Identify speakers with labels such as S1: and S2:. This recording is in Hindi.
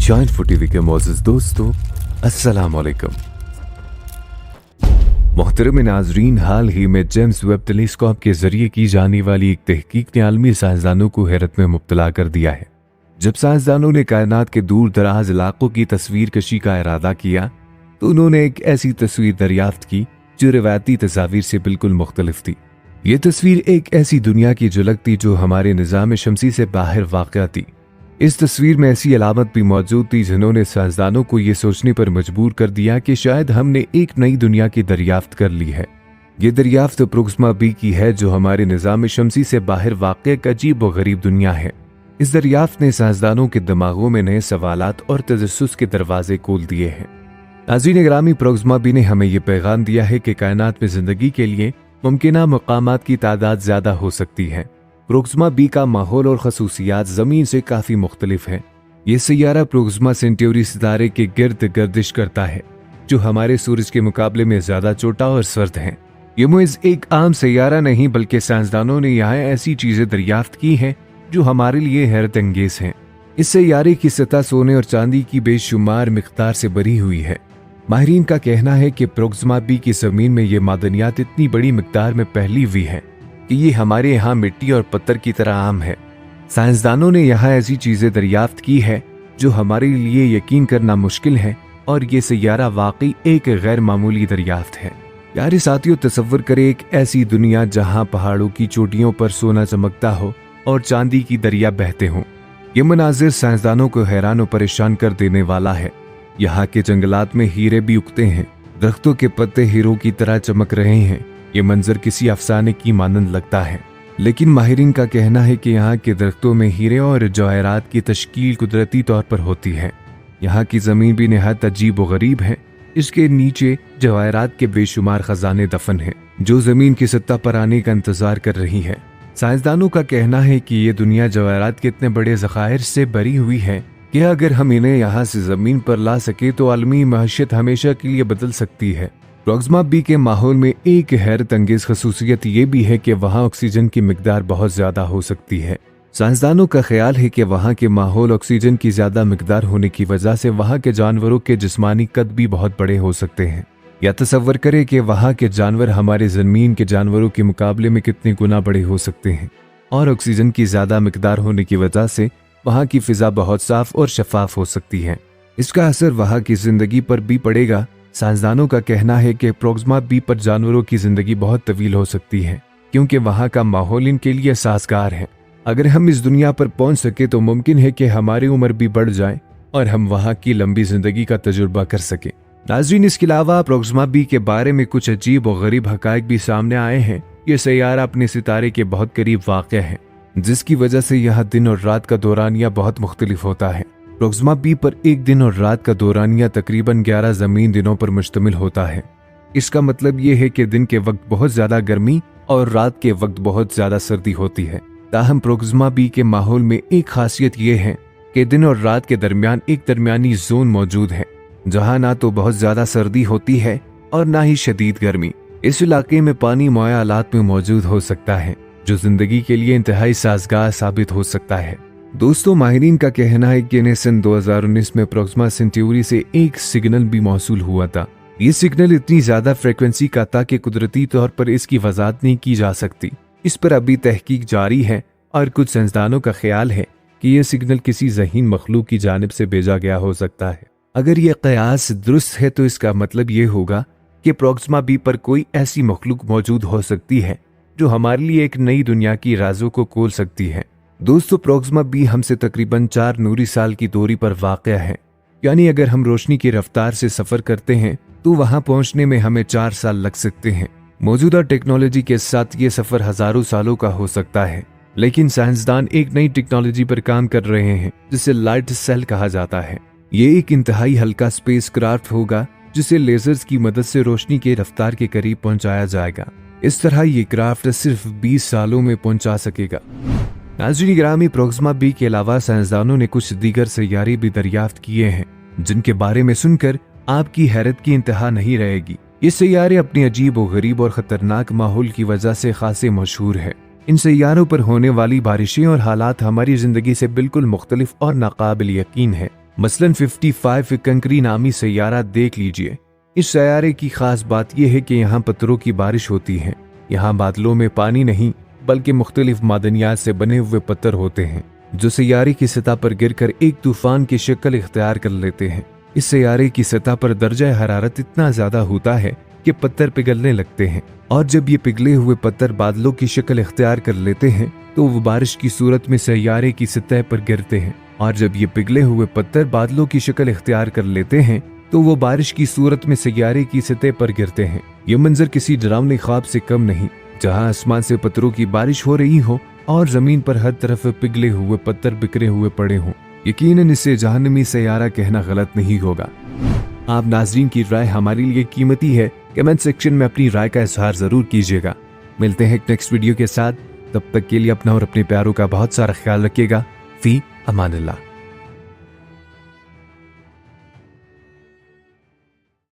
S1: शाइन टीवी के मोअज़्ज़िज़ दोस्तों, अस्सलाम वालेकुम। मोहतरम नाजरीन, हाल ही में जेम्स वेब टेलीस्कोप के जरिए की जाने वाली एक तहकीक ने आलमी साइंसदानों को हैरत में मुब्तला कर दिया है। जब साइंसदानों ने कायनात के दूर दराज इलाकों की तस्वीर कशी का इरादा किया तो उन्होंने एक ऐसी तस्वीर दरियाफ्त की जो रिवायती तस्वीर से बिल्कुल मुख्तलिफ थी। ये तस्वीर एक ऐसी दुनिया की झलक थी जो हमारे निज़ाम शमसी से बाहर वाक़या थी। इस तस्वीर में ऐसी अलामत भी मौजूद थी जिन्होंने साइंसदानों को ये सोचने पर मजबूर कर दिया कि शायद हमने एक नई दुनिया की दरियाफ्त कर ली है। ये दरियाफ्त प्रोक्सिमा बी की है जो हमारे निज़ाम शमसी से बाहर वाक़या एक अजीब व गरीब दुनिया है। इस दरियाफ्त ने साइंसदानों के दिमागों में नए सवालात और तजस्सुस के दरवाजे खोल दिए हैं। नाज़रीन ग्रामी, प्रोक्सिमा बी ने हमें यह पैगाम दिया है कि कायनात में जिंदगी के लिए मुमकिना मकामात की तादाद ज्यादा हो सकती है। प्रोक्सिमा बी का माहौल और खसूसियात जमीन से काफी मुख्तलिफ है। ये सैयारा प्रोक्सिमा सेंटूरी सितारे के गिर्द गर्दिश करता है जो हमारे सूरज के मुकाबले में ज्यादा छोटा और सर्द है। ये मुइज़ एक आम सैयारा नहीं बल्कि साइंसदानों ने यहाँ ऐसी चीजें दरियाफ्त की हैं जो हमारे लिए हैरत अंगेज हैं। इस सैयारे की सतह सोने और चांदी की बेशुमार मिकदार से भरी हुई है। माहिरीन का कहना है कि प्रोक्सिमा बी की जमीन में ये मादनियात इतनी बड़ी मिकदार में फैली हुई है कि ये हमारे यहाँ मिट्टी और पत्थर की तरह आम है। साइंसदानों ने यहाँ ऐसी चीजें दरियाफ्त की है जो हमारे लिए यकीन करना मुश्किल है और ये सैयारा वाकई एक गैर मामूली दरियाफ्त है। यारे साथियों, तसव्वुर करें एक ऐसी दुनिया जहाँ पहाड़ों की चोटियों पर सोना चमकता हो और चांदी की दरिया बहते हों। ये मनाजिर साइंसदानों को हैरान और परेशान कर देने वाला है। यहाँ के जंगलात में हीरे भी उगते हैं, दरख्तों के पत्ते हीरों की तरह चमक रहे हैं। ये मंजर किसी अफसाने की मानंद लगता है, लेकिन माहिरीन का कहना है कि यहाँ के दरख्तों में हीरे और जवाहरात की तश्कील कुदरती तौर पर होती है। यहाँ की जमीन भी निहायत अजीब व गरीब है। इसके नीचे जवाहरात के बेशुमार खजाने दफन हैं जो जमीन की सतह पर आने का इंतजार कर रही है। साइंसदानों का कहना है कि ये दुनिया जवाहरात के इतने बड़े ज़खायर से भरी हुई है कि अगर हम इन्हें यहाँ से जमीन पर ला सके तो आलमी मईशत हमेशा के लिए बदल सकती है। प्रोक्सिमा बी के माहौल में एक हैरत अंगेज खसूसियत ये भी है कि वहाँ ऑक्सीजन की मिकदार बहुत ज्यादा हो सकती है। साइंसदानों का ख्याल है कि वहाँ के माहौल ऑक्सीजन की ज्यादा मिकदार होने की वजह से वहाँ के जानवरों के जिस्मानी कद भी बहुत बड़े हो सकते हैं। या तसव्वुर करें कि वहाँ के जानवर हमारे जमीन के जानवरों के मुकाबले में कितने गुना बड़े हो सकते हैं। और ऑक्सीजन की ज्यादा मिकदार होने की वजह से वहाँ की फिजा बहुत साफ और शफाफ हो सकती है। इसका असर वहाँ की जिंदगी पर भी पड़ेगा। साइंसदानों का कहना है कि प्रोक्सिमा बी पर जानवरों की जिंदगी बहुत तवील हो सकती है क्योंकि वहाँ का माहौल इनके लिए साजगार है। अगर हम इस दुनिया पर पहुंच सके तो मुमकिन है कि हमारी उम्र भी बढ़ जाए और हम वहाँ की लंबी जिंदगी का तजुर्बा कर सके। नाज़रीन, इसके अलावा प्रोक्सिमा बी के बारे में कुछ अजीब और गरीब हकायक भी सामने आए हैं। ये सैयारा अपने सितारे के बहुत करीब वाक़या है जिसकी वजह से यहाँ दिन और रात का दौरानिया बहुत मुख्तलिफ होता है। प्रोक्सिमा बी पर एक दिन और रात का दौरानिया तकरीबन 11 जमीन दिनों पर मुश्तमिल होता है। इसका मतलब ये है कि दिन के वक्त बहुत ज्यादा गर्मी और रात के वक्त बहुत ज्यादा सर्दी होती है। ताहम प्रोक्सिमा बी के माहौल में एक खासियत ये है कि दिन और रात के दरमियान एक दरमियानी जोन मौजूद है जहाँ ना तो बहुत ज्यादा सर्दी होती है और ना ही शदीद गर्मी। इस इलाके में पानी मुहैया हालात में मौजूद हो सकता है जो जिंदगी के लिए इंतहाई साजगार साबित हो सकता है। दोस्तों, माहिरीन का कहना है कि इन्हें सन 2019 में प्रोक्सिमा सेंटूरी से एक सिग्नल भी मौसूल हुआ था। ये सिग्नल इतनी ज्यादा फ्रीक्वेंसी का था कि कुदरती तौर पर इसकी वजाहत नहीं की जा सकती। इस पर अभी तहकीक जारी है और कुछ साइंसदानों का ख्याल है कि यह सिग्नल किसी ज़हीन मखलूक की जानिब से भेजा गया हो सकता है। अगर यह कयास दुरुस्त है तो इसका मतलब ये होगा कि प्रोक्सिमा बी पर कोई ऐसी मखलूक मौजूद हो सकती है जो हमारे लिए एक नई दुनिया की राजों को खोल सकती है। दोस्तों, प्रोक्सिमा बी हमसे तकरीबन 4 नूरी साल की दूरी पर वाक़या है। यानी अगर हम रोशनी की रफ्तार से सफर करते हैं तो वहां पहुंचने में हमें 4 साल लग सकते हैं। मौजूदा टेक्नोलॉजी के साथ ये सफर हजारों सालों का हो सकता है, लेकिन साइंसदान एक नई टेक्नोलॉजी पर काम कर रहे हैं जिसे लाइट सेल कहा जाता है। ये एक इंतहाई हल्का स्पेस क्राफ्ट होगा जिसे लेजर्स की मदद से रोशनी के रफ्तार के करीब पहुंचाया जाएगा। इस तरह ये क्राफ्ट सिर्फ 20 सालों में पहुंचा सकेगा। नाज़रीन गिरामी, प्रोक्सिमा बी के अलावा साइंसदानों ने कुछ दीगर सैयारे भी दरियाफ्त किए हैं जिनके बारे में सुनकर आपकी हैरत की इंतहा नहीं रहेगी। ये सैयारे अपने अजीब और गरीब और खतरनाक माहौल की वजह से खासे मशहूर है। इन सैयारों पर होने वाली बारिशें और हालात हमारी जिंदगी से बिल्कुल मुख्तलिफ और नाकाबिल यकीन है। मसलन 55 कंकरी नामी सैयारा देख लीजिए। इस सैयारे की खास बात यह है कि यहाँ पत्थरों की बारिश होती है। यहाँ बादलों में पानी नहीं बल्कि मुख्तलिफ मादनियात से बने हुए पत्थर होते हैं जो सैयारे की सतह पर गिरकर एक तूफान की शक्ल इख्तियार कर लेते हैं। इस सैयारे की सतह पर दर्जा हरारत इतना ज्यादा होता है कि पत्थर पिघलने लगते हैं, और जब ये पिघले हुए पत्थर बादलों की शक्ल इख्तियार कर लेते हैं तो वो बारिश की सूरत में सैयारे की सतह पर गिरते हैं। और जब ये पिघले हुए पत्थर बादलों की शक्ल इख्तियार कर लेते हैं तो वो बारिश की सूरत में सैयारे की सतह पर गिरते हैं। ये मंजर किसी डरावने ख्वाब से कम नहीं, जहाँ आसमान से पत्थरों की बारिश हो रही हो और जमीन पर हर तरफ पिघले हुए पत्थर बिखरे हुए पड़े हों। यकीनन इसे जहन्नमी सैयारा कहना गलत नहीं होगा। आप नाज़रीन की राय हमारे लिए कीमती है। कमेंट सेक्शन में अपनी राय का इजहार जरूर कीजिएगा। मिलते हैं एक नेक्स्ट वीडियो के साथ। तब तक के लिए अपना और अपने प्यारों का बहुत सारा ख्याल रखिएगा। फी अमानिल्लाह।